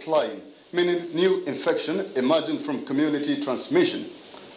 multiplying, meaning new infection emerging from community transmission.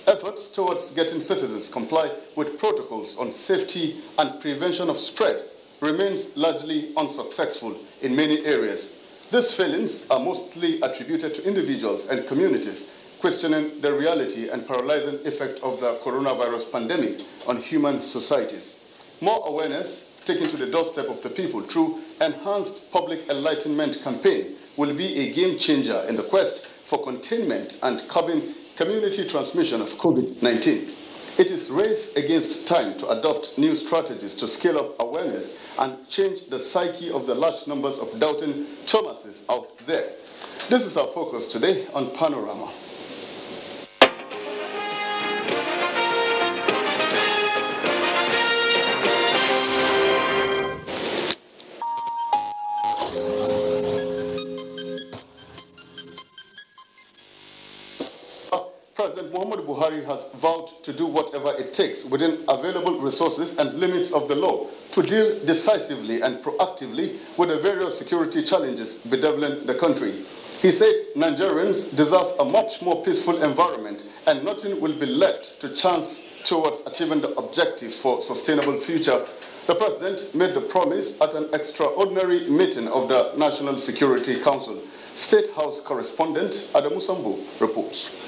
Efforts towards getting citizens comply with protocols on safety and prevention of spread remains largely unsuccessful in many areas. These failings are mostly attributed to individuals and communities questioning the reality and paralyzing effect of the coronavirus pandemic on human societies. More awareness taken to the doorstep of the people through enhanced public enlightenment campaign will be a game changer in the quest for containment and curbing community transmission of COVID-19. It is race against time to adopt new strategies to scale up awareness and change the psyche of the large numbers of doubting Thomases out there. This is our focus today on Panorama. President Muhammadu Buhari has vowed to do whatever it takes within available resources and limits of the law to deal decisively and proactively with the various security challenges bedeviling the country. He said Nigerians deserve a much more peaceful environment and nothing will be left to chance towards achieving the objective for sustainable future. The president made the promise at an extraordinary meeting of the National Security Council. State House correspondent Adamu Sambu reports.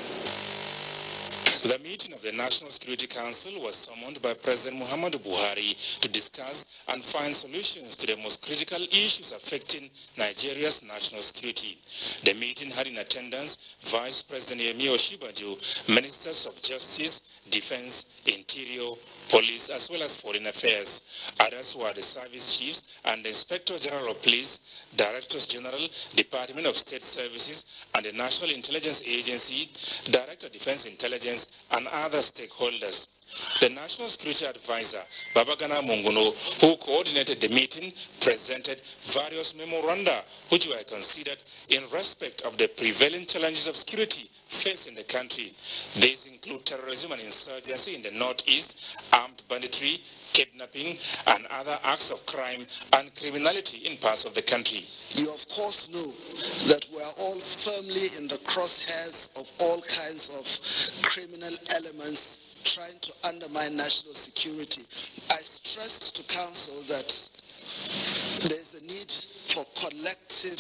The meeting of the National Security Council was summoned by President Muhammadu Buhari to discuss and find solutions to the most critical issues affecting Nigeria's national security. The meeting had in attendance Vice President Yemi Osinbajo, Ministers of Justice, Defense, Interior, Police, as well as Foreign Affairs. Others were the Service Chiefs and the Inspector General of Police, Directors General, Department of State Services, and the National Intelligence Agency, Director of Defense Intelligence, and other stakeholders. The National Security Advisor, Babagana Munguno, who coordinated the meeting, presented various memoranda which were considered in respect of the prevailing challenges of security facing the country. These include terrorism and insurgency in the northeast, armed banditry, kidnapping, and other acts of crime and criminality in parts of the country. You of course know that we are all firmly in the crosshairs of all kinds of criminal elements trying to undermine national security. I stressed to Council that there is a need for collective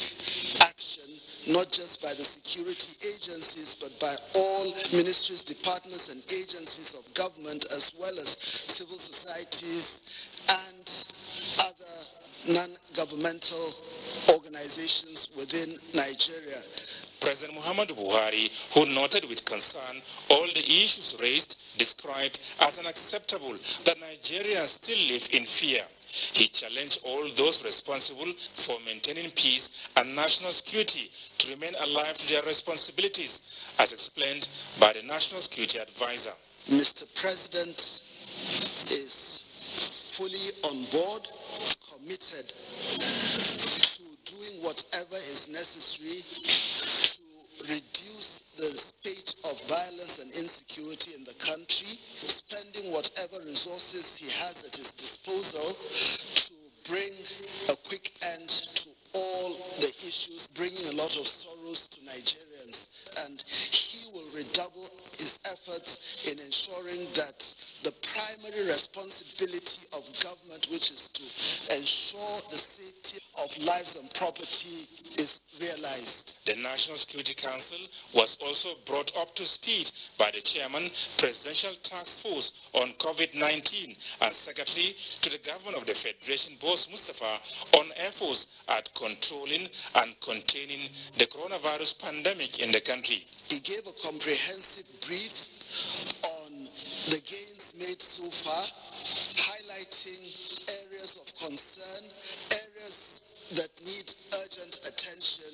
action, not just by the security agencies, but by all ministries, departments, and agencies of government, as well as civil societies and other non-governmental organizations within Nigeria. President Muhammadu Buhari, who noted with concern all the issues raised, described as unacceptable that Nigerians still live in fear. He challenged all those responsible for maintaining peace and national security to remain alive to their responsibilities, as explained by the National Security Advisor. Mr. President is fully on board, committed to doing whatever is necessary to reduce the spate of violence and insecurity in the country, spending whatever resources he has at his disposal to bring a quick end to all the issues bringing a lot of sorrows to Nigerians. And he will redouble his efforts in ensuring that the primary responsibility of government, which is to ensure the safety of lives and property, is realized. The National Security Council was also brought up to speed by the Chairman, Presidential Task Force on COVID-19 and Secretary to the Government of the Federation, Boss Mustafa, on efforts at controlling and containing the coronavirus pandemic in the country. He gave a comprehensive brief on the gains made so far, highlighting areas of concern, areas that need urgent attention,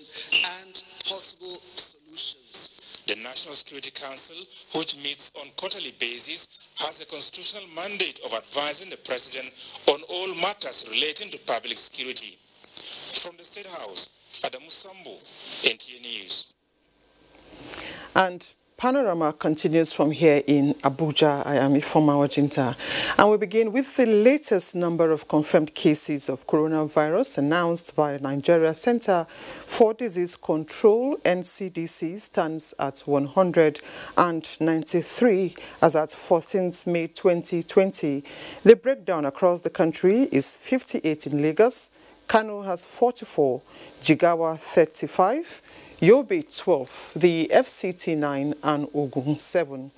and possible solutions. The National Security Council, which meets on quarterly basis, has a constitutional mandate of advising the President on all matters relating to public security. From the State House, Adamu Sambu, NTA News. And Panorama continues from here in Abuja. I am Ifoma Wajinta. And we begin with the latest number of confirmed cases of coronavirus announced by Nigeria Center for Disease Control, NCDC, stands at 193 as at 14th May 2020. The breakdown across the country is 58 in Lagos, Kano has 44, Jigawa 35, Yobe 12, the FCT 9 and Ogun 7.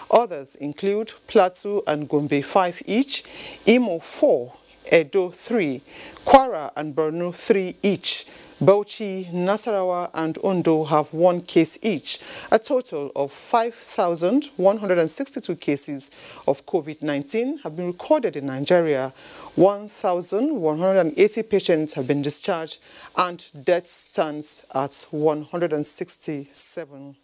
Others include Plateau and Gombe 5 each, Imo 4, Edo 3, Kwara and Borno 3 each. Bauchi, Nasarawa and Ondo have 1 case each. A total of 5,162 cases of COVID-19 have been recorded in Nigeria. 1,180 patients have been discharged and death stands at 167.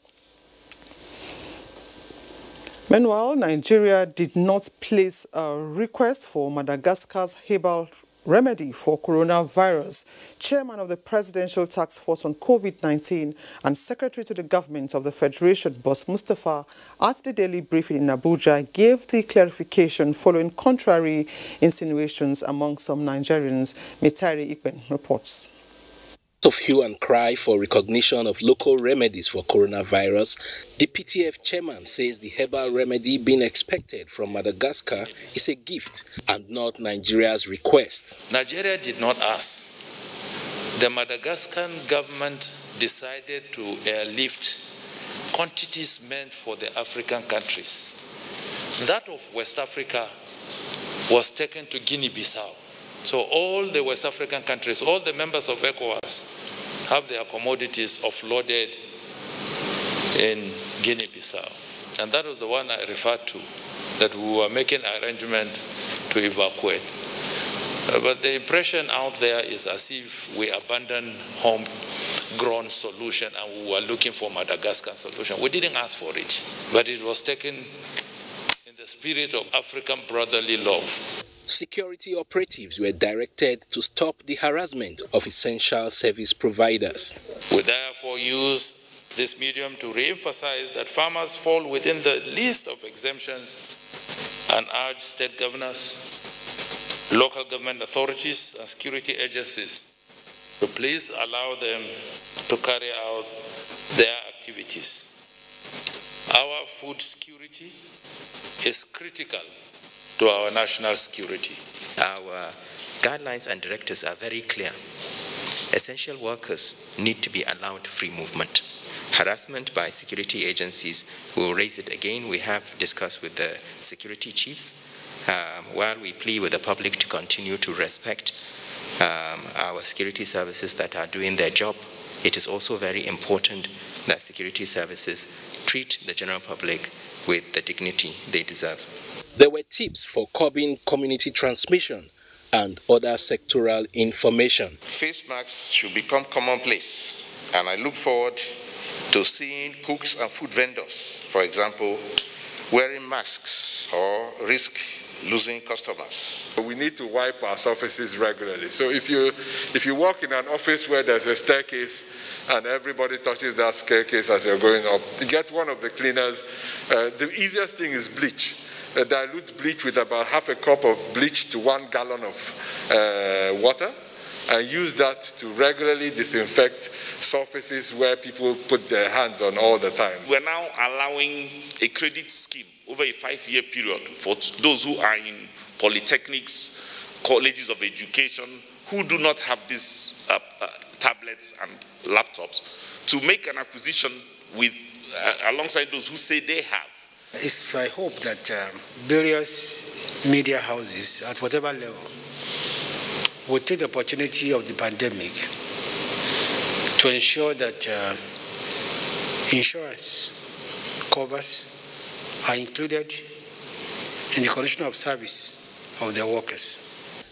Meanwhile, Nigeria did not place a request for Madagascar's herbal remedy for coronavirus. Chairman of the Presidential Task Force on COVID-19 and Secretary to the Government of the Federation, Boss Mustafa, at the daily briefing in Abuja, gave the clarification following contrary insinuations among some Nigerians. Mitari Ikben reports. Of hue and cry for recognition of local remedies for coronavirus, the PTF chairman says the herbal remedy being expected from Madagascar is a gift and not Nigeria's request. Nigeria did not ask. The Madagascar government decided to airlift quantities meant for the African countries. That of West Africa was taken to Guinea-Bissau. So all the West African countries, all the members of ECOWAS have their commodities offloaded in Guinea-Bissau. And that was the one I referred to, that we were making arrangement to evacuate. But the impression out there is as if we abandoned homegrown solution and we were looking for Madagascar solution. We didn't ask for it, but it was taken in the spirit of African brotherly love. Security operatives were directed to stop the harassment of essential service providers. We therefore use this medium to re-emphasize that farmers fall within the list of exemptions and urge state governors, local government authorities and security agencies to please allow them to carry out their activities. Our food security is critical to our national security. Our guidelines and directives are very clear. Essential workers need to be allowed free movement. Harassment by security agencies, we will raise it again. We have discussed with the security chiefs while we plead with the public to continue to respect our security services that are doing their job. It is also very important that security services treat the general public with the dignity they deserve. There were tips for curbing community transmission and other sectoral information. Face masks should become commonplace, and I look forward to seeing cooks and food vendors, for example, wearing masks or risk losing customers. We need to wipe our surfaces regularly. So if you walk in an office where there's a staircase and everybody touches that staircase as you're going up, you get one of the cleaners. The easiest thing is bleach. Dilute bleach with about half a cup of bleach to 1 gallon of water, and use that to regularly disinfect surfaces where people put their hands on all the time. We're now allowing a credit scheme over a 5-year period for those who are in polytechnics, colleges of education, who do not have these tablets and laptops, to make an acquisition with alongside those who say they have. It's my hope that various media houses at whatever level will take the opportunity of the pandemic to ensure that insurance covers are included in the condition of service of their workers.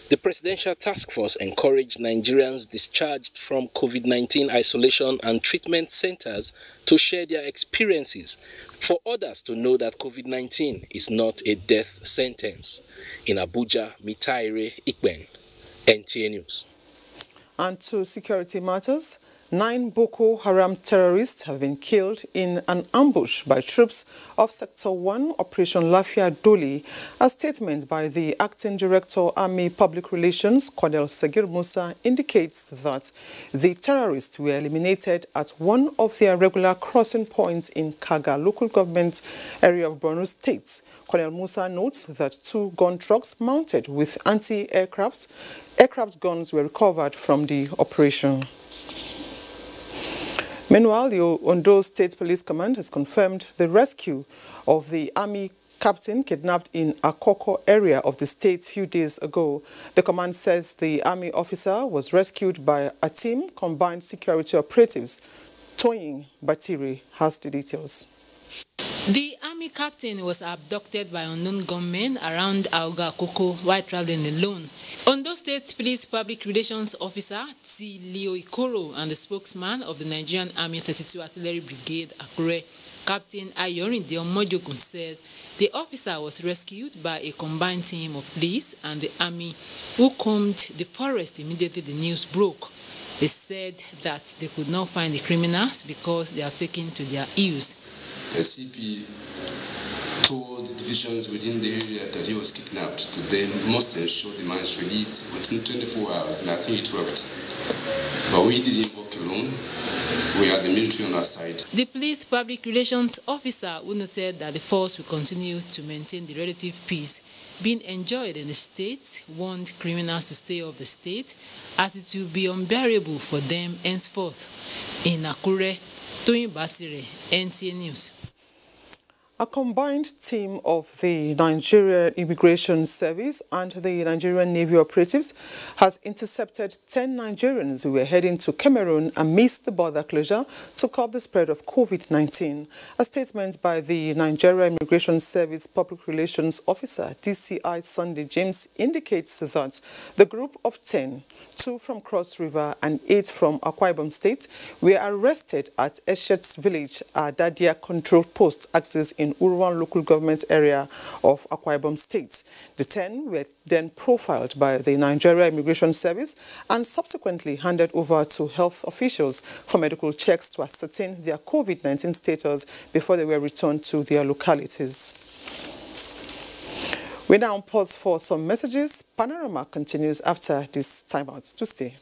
The Presidential Task Force encouraged Nigerians discharged from COVID-19 isolation and treatment centers to share their experiences, for others to know that COVID-19 is not a death sentence. In Abuja, Mitaire Ikben, NTA News. And to security matters, 9 Boko Haram terrorists have been killed in an ambush by troops of Sector 1 Operation Lafia Doli. A statement by the Acting Director, Army Public Relations, Colonel Sagir Musa, indicates that the terrorists were eliminated at one of their regular crossing points in Kaga local government area of Borno State. Colonel Musa notes that 2 gun trucks mounted with anti-aircraft guns were recovered from the operation. Meanwhile, the Ondo State Police Command has confirmed the rescue of the Army captain kidnapped in Akoko area of the state a few days ago. The command says the Army officer was rescued by a team combined security operatives. Toyin Batiri has the details. The Army captain was abducted by unknown gunmen around Auga Akoko while traveling alone. Ondo State Police Public Relations Officer T. Leo Ikoro and the spokesman of the Nigerian Army 32 Artillery Brigade, Akure, Captain Ayorin Deomojogun, said the officer was rescued by a combined team of police and the Army who combed the forest immediately the news broke. They said that they could not find the criminals because they are taken to their use. The CP told divisions within the area that he was kidnapped to them must ensure the man is released within 24 hours, and I think it worked. But we didn't work alone. We had the military on our side. The police public relations officer who noted that the force will continue to maintain the relative peace being enjoyed in the state warned criminals to stay off the state as it will be unbearable for them henceforth. In Akure, Toyin Batire, NTA News. A combined team of the Nigerian Immigration Service and the Nigerian Navy operatives has intercepted 10 Nigerians who were heading to Cameroon amidst the border closure to curb the spread of COVID-19. A statement by the Nigerian Immigration Service Public Relations Officer, DCI Sunday James, indicates that the group of 10, 2 from Cross River and 8 from Akwa Ibom State, were arrested at Eshet's village, a Dadia control post access in Urwan local government area of Akwa Ibom State. The 10 were then profiled by the Nigeria Immigration Service and subsequently handed over to health officials for medical checks to ascertain their COVID-19 status before they were returned to their localities. We now pause for some messages. Panorama continues after this timeout. To stay.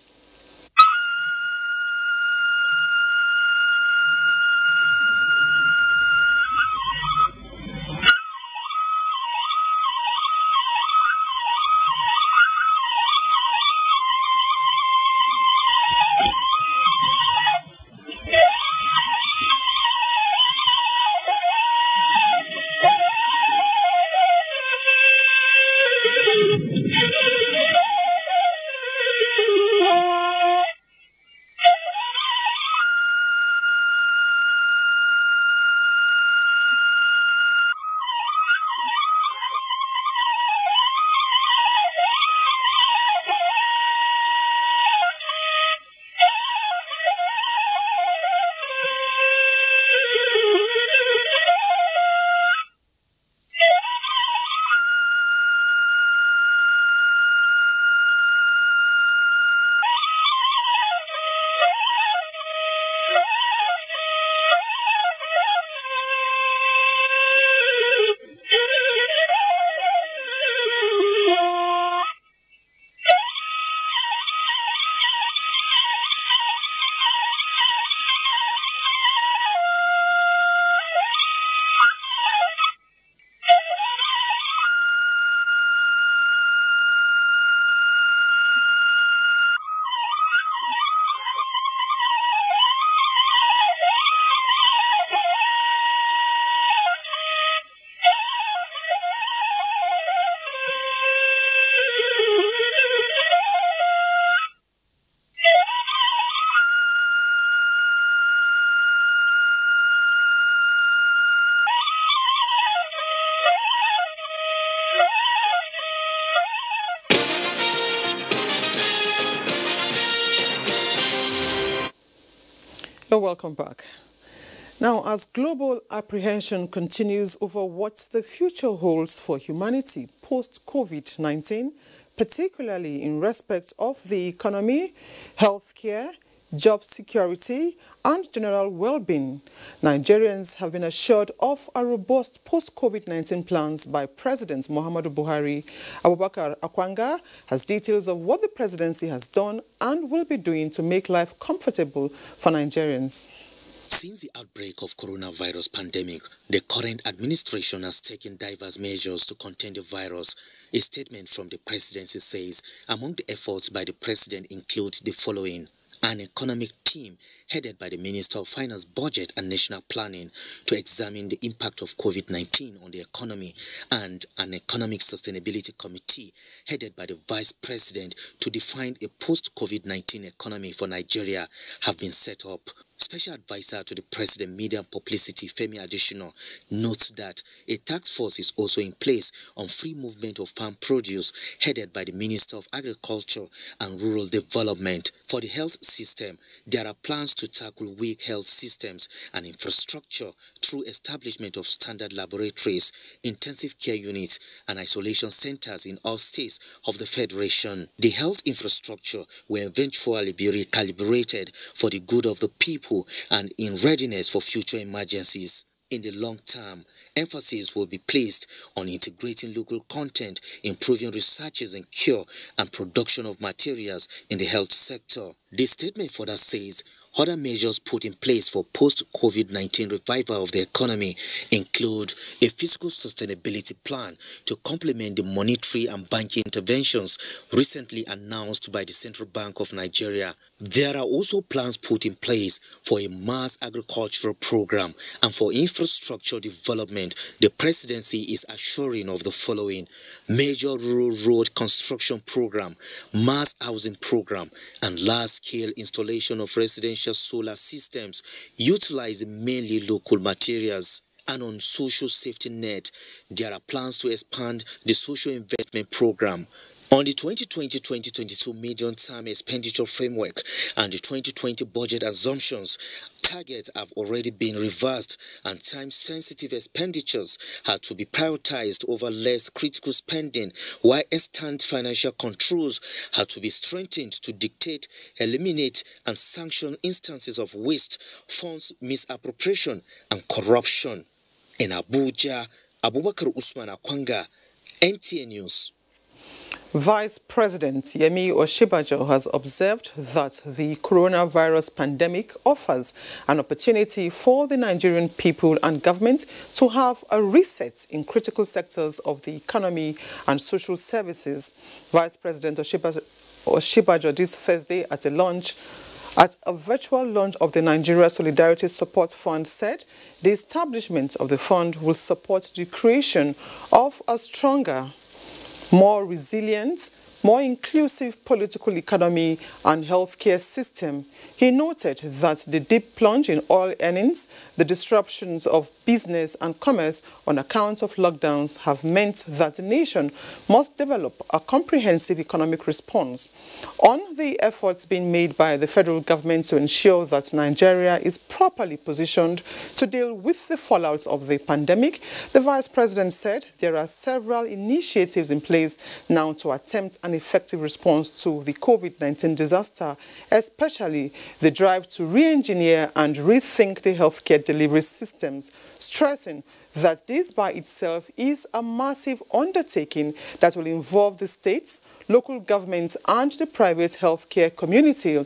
Welcome back. Now, as global apprehension continues over what the future holds for humanity post-COVID-19, particularly in respect of the economy, healthcare, job security, and general well-being. Nigerians have been assured of a robust post-COVID-19 plans by President Muhammadu Buhari. Abubakar Akwanga has details of what the presidency has done and will be doing to make life comfortable for Nigerians. Since the outbreak of coronavirus pandemic, the current administration has taken diverse measures to contain the virus. A statement from the presidency says among the efforts by the president include the following: an economic team headed by the Minister of Finance, Budget and National Planning to examine the impact of COVID-19 on the economy, and an economic sustainability committee headed by the Vice President to define a post-COVID-19 economy for Nigeria have been set up. Special Advisor to the President Media and Publicity, Femi Adesina, notes that a task force is also in place on free movement of farm produce headed by the Minister of Agriculture and Rural Development. For the health system, there are plans to tackle weak health systems and infrastructure through establishment of standard laboratories, intensive care units and isolation centers in all states of the Federation. The health infrastructure will eventually be recalibrated for the good of the people and in readiness for future emergencies. In the long term, emphasis will be placed on integrating local content, improving researches and cure and production of materials in the health sector. The statement further says other measures put in place for post-COVID-19 revival of the economy include a fiscal sustainability plan to complement the monetary and banking interventions recently announced by the Central Bank of Nigeria. There are also plans put in place for a mass agricultural program, and for infrastructure development, the presidency is assuring of the following: major rural road construction program, mass housing program, and large-scale installation of residential solar systems utilizing mainly local materials. And on social safety net, there are plans to expand the social investment program. On the 2020-2022 medium-term expenditure framework and the 2020 budget assumptions, targets have already been reversed and time-sensitive expenditures had to be prioritized over less critical spending, while extant financial controls had to be strengthened to dictate, eliminate and sanction instances of waste, funds misappropriation and corruption. In Abuja, Abubakar Usman Akwanga, NTA News. Vice President Yemi Osinbajo has observed that the coronavirus pandemic offers an opportunity for the Nigerian people and government to have a reset in critical sectors of the economy and social services. Vice President Osinbajo this Thursday at a virtual launch of the Nigeria Solidarity Support Fund said the establishment of the fund will support the creation of a stronger, more resilient, more inclusive political economy and healthcare system. He noted that the deep plunge in oil earnings, the disruptions of business and commerce on account of lockdowns have meant that the nation must develop a comprehensive economic response. On the efforts being made by the federal government to ensure that Nigeria is properly positioned to deal with the fallout of the pandemic, the Vice President said there are several initiatives in place now to attempt an effective response to the COVID-19 disaster, especially the drive to re-engineer and rethink the healthcare delivery systems, stressing that this by itself is a massive undertaking that will involve the states, local governments and the private healthcare community,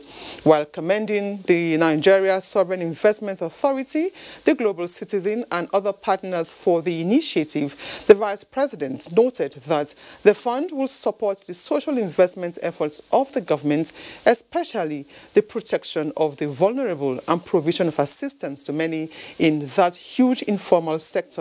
while commending the Nigeria Sovereign Investment Authority, the Global Citizen and other partners for the initiative. The Vice President noted that the fund will support the social investment efforts of the government, especially the protection of the vulnerable and provision of assistance to many in that huge informal sector.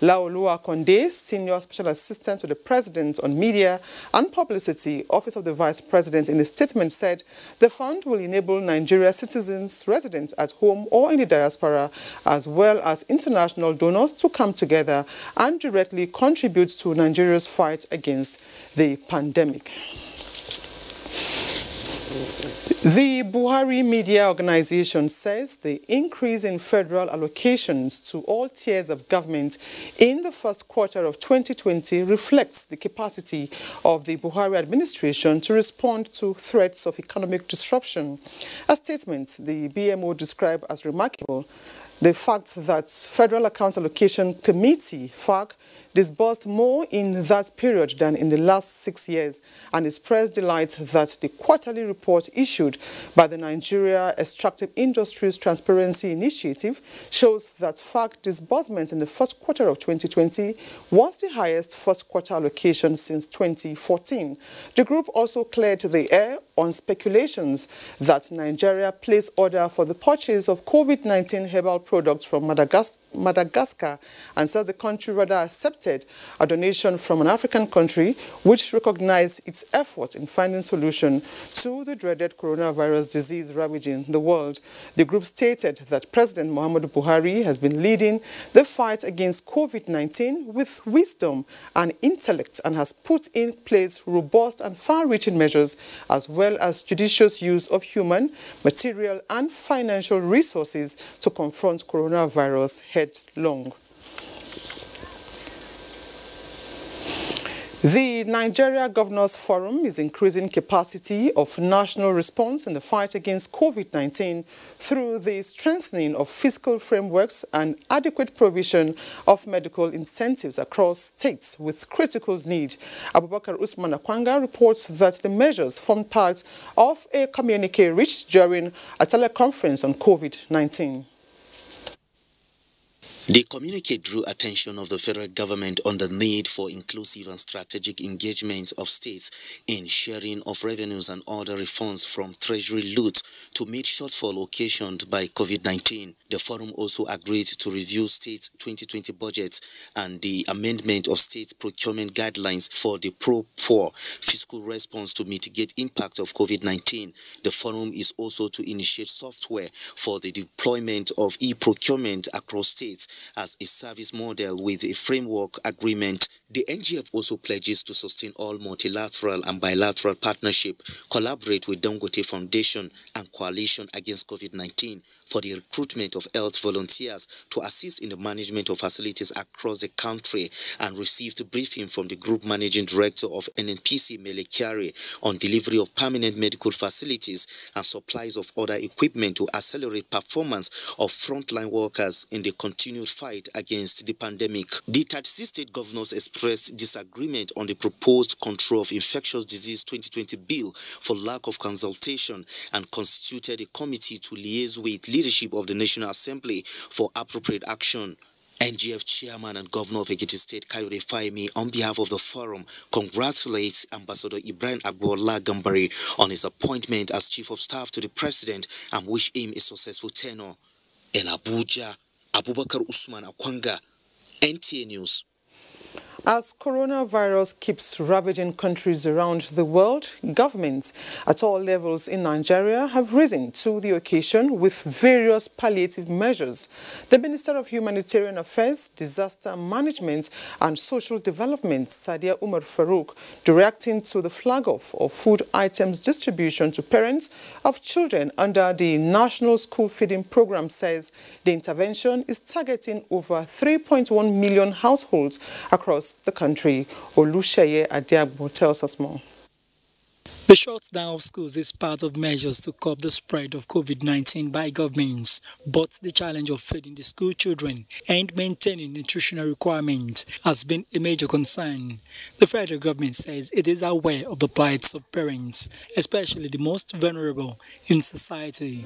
Laolua Konde, Senior Special Assistant to the President on Media and Publicity, Office of the Vice President, in a statement said the fund will enable Nigeria citizens resident at home or in the diaspora, as well as international donors, to come together and directly contribute to Nigeria's fight against the pandemic. The Buhari Media Organization says the increase in federal allocations to all tiers of government in the first quarter of 2020 reflects the capacity of the Buhari administration to respond to threats of economic disruption. A statement the BMO described as remarkable, the fact that Federal Account Allocation Committee, FAC, disbursed more in that period than in the last 6 years, and expressed delight that the quarterly report issued by the Nigeria Extractive Industries Transparency Initiative shows that FAC disbursement in the first quarter of 2020 was the highest first quarter allocation since 2014. The group also cleared the air on speculations that Nigeria placed order for the purchase of COVID-19 herbal products from Madagascar, and says the country rather accepted a donation from an African country which recognized its effort in finding solution to the dreaded coronavirus disease ravaging the world. The group stated that President Muhammadu Buhari has been leading the fight against COVID-19 with wisdom and intellect and has put in place robust and far-reaching measures as well as judicious use of human, material and financial resources to confront coronavirus headlong. The Nigeria Governors Forum is increasing capacity of national response in the fight against COVID-19 through the strengthening of fiscal frameworks and adequate provision of medical incentives across states with critical need. Abubakar Usman Akwanga reports that the measures form part of a communique reached during a teleconference on COVID-19. The communique drew attention of the federal government on the need for inclusive and strategic engagements of states in sharing of revenues and other refunds from treasury loot to meet shortfall occasioned by COVID-19. The forum also agreed to review state 2020 budgets and the amendment of state procurement guidelines for the pro-poor fiscal response to mitigate impact of COVID-19. The forum is also to initiate software for the deployment of e-procurement across states as a service model with a framework agreement. The NGF also pledges to sustain all multilateral and bilateral partnership, collaborate with Dangote Foundation and Coalition Against COVID-19 for the recruitment of health volunteers to assist in the management of facilities across the country, and received a briefing from the Group Managing Director of NNPC, Mele Kyari, on delivery of permanent medical facilities and supplies of other equipment to accelerate performance of frontline workers in the continued fight against the pandemic. The 36 state governors expressed disagreement on the proposed Control of Infectious Disease 2020 bill for lack of consultation and constituted a committee to liaise with leadership of the National Assembly for appropriate action. NGF Chairman and Governor of Ekiti State, Kayode Fayemi, on behalf of the forum, congratulates Ambassador Ibrahim Agbola Gambari on his appointment as Chief of Staff to the President and wish him a successful tenure. In Abuja, Abubakar Usman Akwanga, NTA News. As coronavirus keeps ravaging countries around the world, governments at all levels in Nigeria have risen to the occasion with various palliative measures. The Minister of Humanitarian Affairs, Disaster Management and Social Development, Sadia Umar Farouk, reacting to the flag-off of food items distribution to parents of children under the National School Feeding Program, says the intervention is targeting over 3.1 million households across the country. Olusheye Adiagbo tells us more. The shutdown of schools is part of measures to curb the spread of COVID-19 by governments, but the challenge of feeding the school children and maintaining nutritional requirements has been a major concern. The federal government says it is aware of the plights of parents, especially the most vulnerable in society.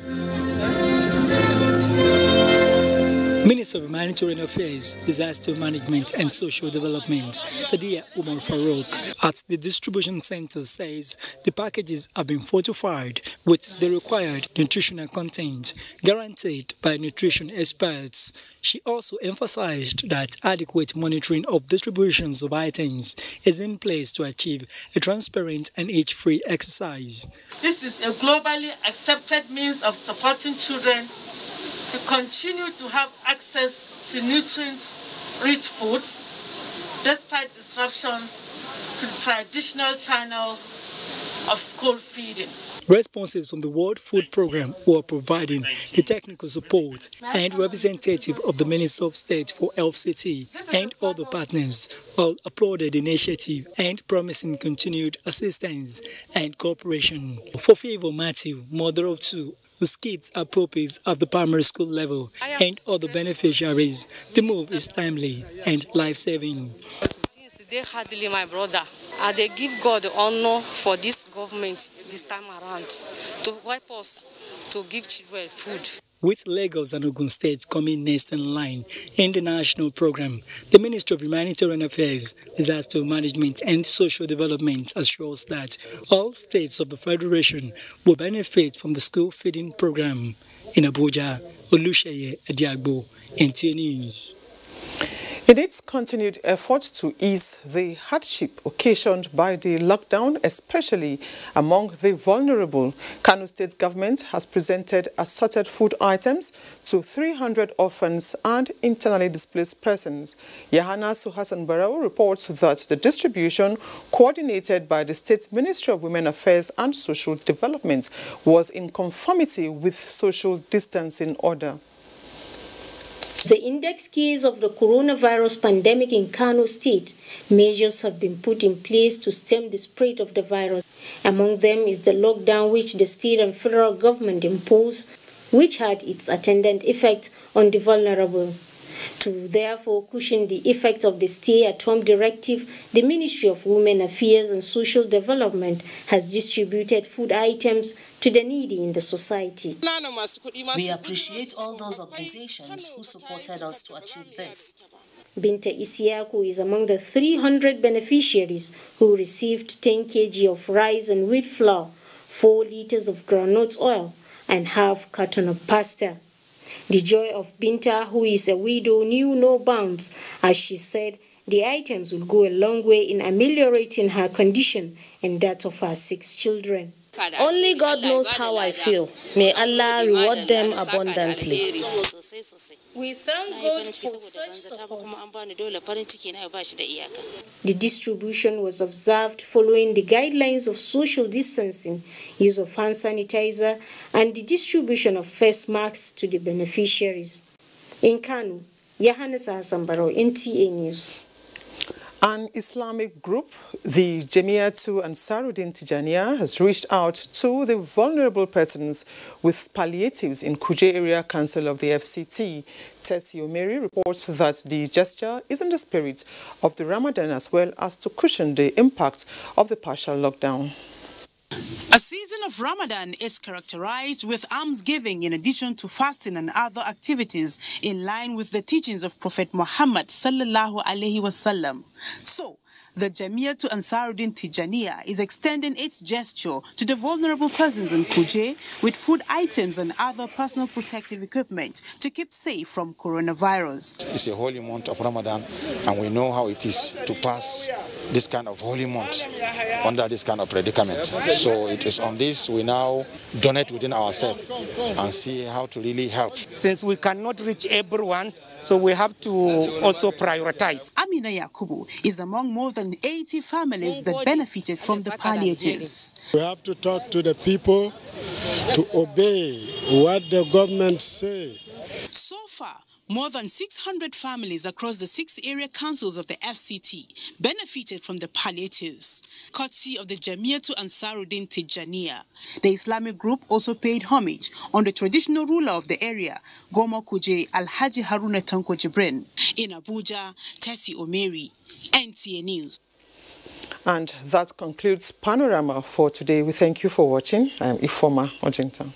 Minister of Humanitarian Affairs, Disaster Management and Social Development, Sadia Umar Farouk, at the distribution center says the packages have been fortified with the required nutritional content guaranteed by nutrition experts. She also emphasized that adequate monitoring of distributions of items is in place to achieve a transparent and age-free exercise. This is a globally accepted means of supporting children to continue to have access to nutrient-rich foods despite disruptions to traditional channels of school feeding. Responses from the World Food Programme were providing the technical support, and representative of the Minister of State for LCT and other partners all applauded the initiative and promising continued assistance and cooperation. For Favor Matthew, mother of two, whose kids are pupils at the primary school level, and other beneficiaries, the move is timely and life-saving. They hardly my brother. They give God the honor for this government this time around to help us to give children food. With Lagos and Ogun State coming next in line in the national program, the Ministry of Humanitarian Affairs, Disaster Management and Social Development assures that all states of the Federation will benefit from the school feeding program. In Abuja, Olusheye Adiagbo, NTA News. In its continued efforts to ease the hardship occasioned by the lockdown, especially among the vulnerable, Kano State government has presented assorted food items to 300 orphans and internally displaced persons. Yahana Suhasan Barrow reports that the distribution, coordinated by the State Ministry of Women Affairs and Social Development, was in conformity with social distancing order. The index case of the coronavirus pandemic in Kano State, measures have been put in place to stem the spread of the virus. Among them is the lockdown which the state and federal government imposed, which had its attendant effect on the vulnerable. To therefore cushion the effect of the stay-at-home directive, the Ministry of Women Affairs and Social Development has distributed food items to the needy in the society. We appreciate all those organizations who supported us to achieve this. Binta Isiaku is among the 300 beneficiaries who received 10 kg of rice and wheat flour, 4 liters of groundnut oil, and half carton of pasta. The joy of Binta, who is a widow, knew no bounds, as she said the items will go a long way in ameliorating her condition and that of her 6 children. Only God knows how I feel. May Allah reward them abundantly. We thank God for such support. The distribution was observed following the guidelines of social distancing, use of hand sanitizer, and the distribution of face masks to the beneficiaries. In Kano, Yohannes Hasambaro, NTA News. An Islamic group, the Jamiatu Ansaruddin Tijaniya, has reached out to the vulnerable persons with palliatives in Kuje Area Council of the FCT. Tessie Omeri reports that the gesture is in the spirit of the Ramadan as well as to cushion the impact of the partial lockdown. A season of Ramadan is characterized with almsgiving in addition to fasting and other activities in line with the teachings of Prophet Muhammad sallallahu alaihi wasallam. So, the Jamiatu Ansaruddin Tijaniya is extending its gesture to the vulnerable persons in Kuje with food items and other personal protective equipment to keep safe from coronavirus. It's a holy month of Ramadan, and we know how it is to pass this kind of holy month under this kind of predicament. So it is on this we now donate within ourselves and see how to really help. Since we cannot reach everyone, so we have to also prioritize. Amina Yakubu is among more than 80 families that benefited from the palliatives. We have to talk to the people to obey what the government says. So far, more than 600 families across the 6 area councils of the FCT benefited from the palliatives, courtesy of the Jamiatu Ansaruddin Tijaniya. The Islamic group also paid homage on the traditional ruler of the area, Gomo Kuje Alhaji Haruna Tanko Jibrin. In Abuja, Tessie Omeri, NTA News. And that concludes Panorama for today. We thank you for watching. I am Ifoma Ojinta.